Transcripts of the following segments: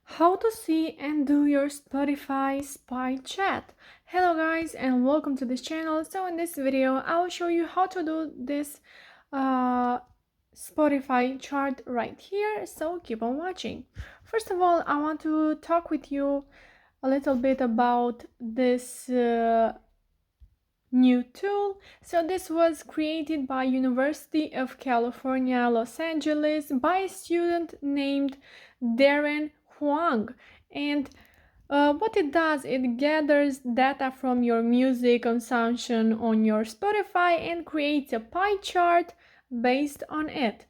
How to see and do your Spotify spy chat. Hello guys and welcome to this channel. So in this video I will show you how to do this Spotify chart right here, so keep on watching. First of all, I want to talk with you a little bit about this new tool. So this was created by University of California, Los Angeles by a student named Darren Huang. And what it does, it gathers data from your music consumption on your Spotify and creates a pie chart based on it.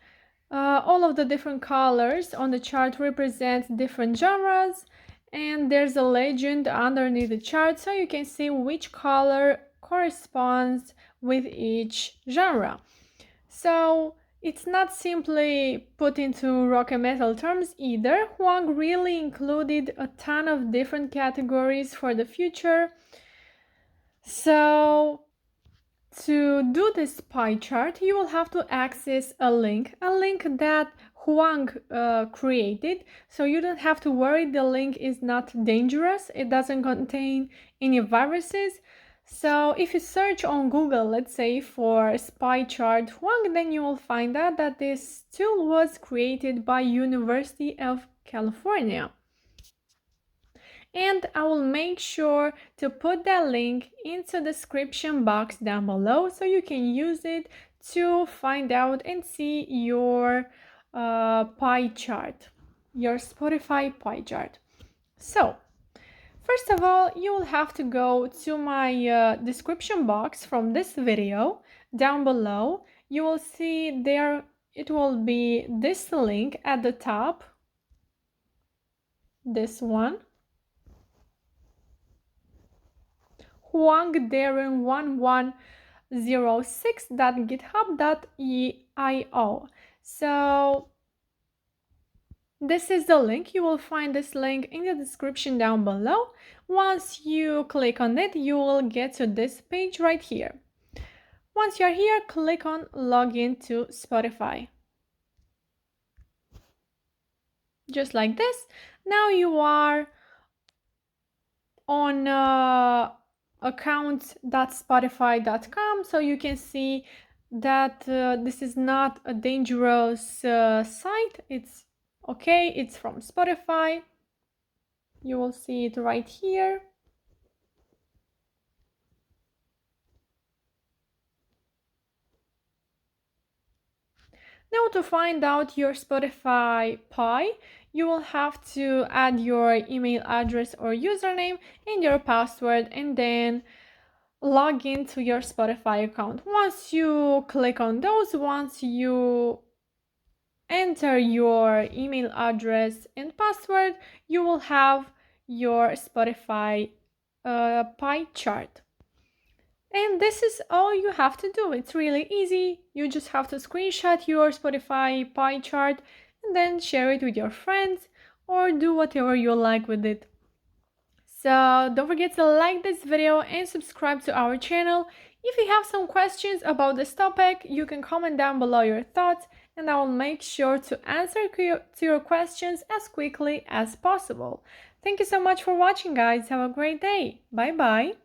All of the different colors on the chart represent different genres, and there's a legend underneath the chart so you can see which color corresponds with each genre. So it's not simply put into rock and metal terms either. Huang really included a ton of different categories for the future. So to do this pie chart, you will have to access a link that Huang created. So you don't have to worry, the link is not dangerous. It doesn't contain any viruses. So if you search on Google, let's say for spy chart Huang, then you will find out that this tool was created by University of California. And I will make sure to put that link into the description box down below so you can use it to find out and see your pie chart, your Spotify pie chart. So first of all, you will have to go to my description box from this video down below. You will see there it will be this link at the top, this one, huangdarren1106.github.io. So this is the link. You will find this link in the description down below. Once you click on it, you will get to this page right here. Once you're here, click on login to Spotify. Just like this. Now you are on account.spotify.com, so you can see that this is not a dangerous site. It's okay, it's from Spotify. You will see it right here. Now to find out your Spotify pie, you will have to add your email address or username and your password and then log into your Spotify account. Once you click on those, once you enter your email address and password, you will have your Spotify pie chart. And this is all you have to do. It's really easy. You just have to screenshot your Spotify pie chart and then share it with your friends or do whatever you like with it. So don't forget to like this video and subscribe to our channel. If you have some questions about this topic, you can comment down below your thoughts and I will make sure to answer to your questions as quickly as possible. Thank you so much for watching, guys. Have a great day. Bye bye.